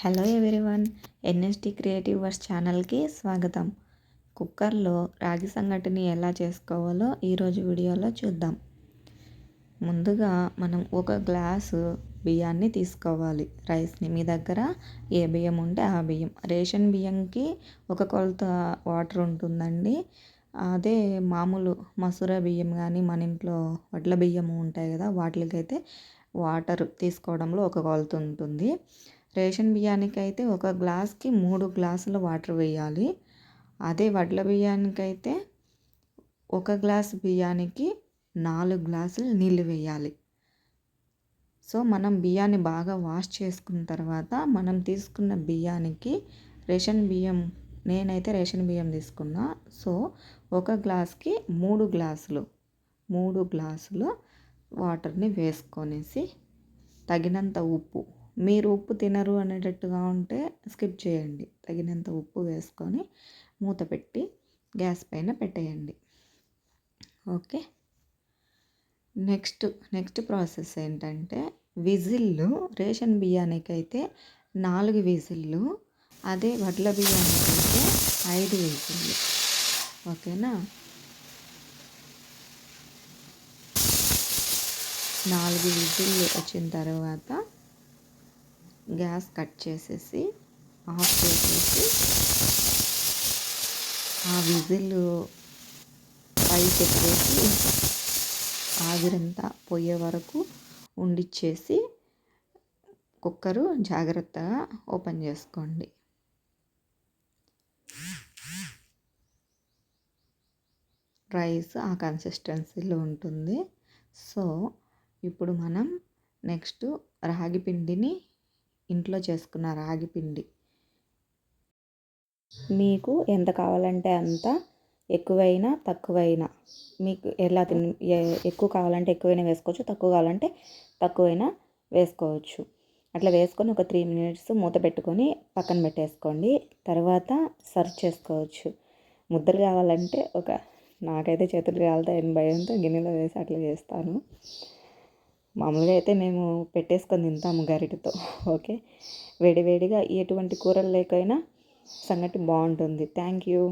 Hello everyone, NST creative verse ఛానల్కి స్వాగతం. కుక్కర్లో రాగి సంగటిని ఎలా చేసుకోవాలో ఈరోజు వీడియోలో చూద్దాం. ముందుగా మనం ఒక గ్లాసు బియ్యాన్ని తీసుకోవాలి. రైస్ని మీ దగ్గర ఏ బియ్యం ఉంటే ఆ బియ్యం. రేషన్ బియ్యంకి ఒక కొలత వాటర్ ఉంటుందండి. అదే మామూలు మసూర బియ్యం కానీ మన ఇంట్లో వడ్ల బియ్యం ఉంటాయి కదా, వాటికైతే వాటర్ తీసుకోవడంలో ఒక కొలత ఉంటుంది. రేషన్ బియ్యానికి అయితే ఒక గ్లాస్కి 3 గ్లాసుల వాటర్ వేయాలి. అదే వడ్ల బియ్యానికైతే ఒక గ్లాస్ బియ్యానికి 4 గ్లాసులు నీళ్ళు వేయాలి. సో మనం బియ్యాన్ని బాగా వాష్ చేసుకున్న తర్వాత మనం తీసుకున్న బియ్యానికి నేనైతే రేషన్ బియ్యం తీసుకున్నా. సో ఒక గ్లాస్కి 3 గ్లాసులు వాటర్ని వేసుకొనేసి తగినంత ఉప్పు, మీరు ఉప్పు తినరు అనేటట్టుగా ఉంటే స్కిప్ చేయండి. తగినంత ఉప్పు వేసుకొని మూత పెట్టి గ్యాస్ పైన పెట్టేయండి. ఓకే, నెక్స్ట్ ప్రాసెస్ ఏంటంటే విజిల్లు. రేషన్ బియ్యానికైతే 4 విజిల్లు, అదే వడ్ల బియ్యానికైతే 5 విజిల్లు. ఓకేనా, 4 విజిల్లు వచ్చిన తర్వాత గ్యాస్ కట్ చేసేసి ఆఫ్ చేసేసి ఆ విజిల్ పైకి పెట్టేసి ఆవిరంతా పోయే వరకు ఉండిచ్చేసి కుక్కరు జాగ్రత్తగా ఓపెన్ చేసుకోండి. రైస్ ఆ కన్సిస్టెన్సీలో ఉంటుంది. సో ఇప్పుడు మనం నెక్స్ట్ రాగి పిండిని, ఇంట్లో చేసుకున్న రాగి పిండి మీకు ఎంత కావాలంటే అంత, ఎక్కువైనా తక్కువైనా మీకు ఎలా ఎక్కువ కావాలంటే ఎక్కువైనా వేసుకోవచ్చు, తక్కువ కావాలంటే తక్కువైనా వేసుకోవచ్చు. అట్లా వేసుకొని ఒక 3 minutes మూత పెట్టుకొని పక్కన పెట్టేసుకోండి. తర్వాత సర్వ్ చేసుకోవచ్చు. ముద్దలు కావాలంటే నాకైతే చేతులు కాలుతాయని భయంతో గిన్నెలో వేసి అట్లా చేస్తాను. మామూలుగా అయితే మేము పెట్టేసుకొని తింటాము గరిటెతో. ఓకే, వేడివేడిగా ఎటువంటి కూరలు లేకైనా సంగటి బాగుంటుంది. Thank you.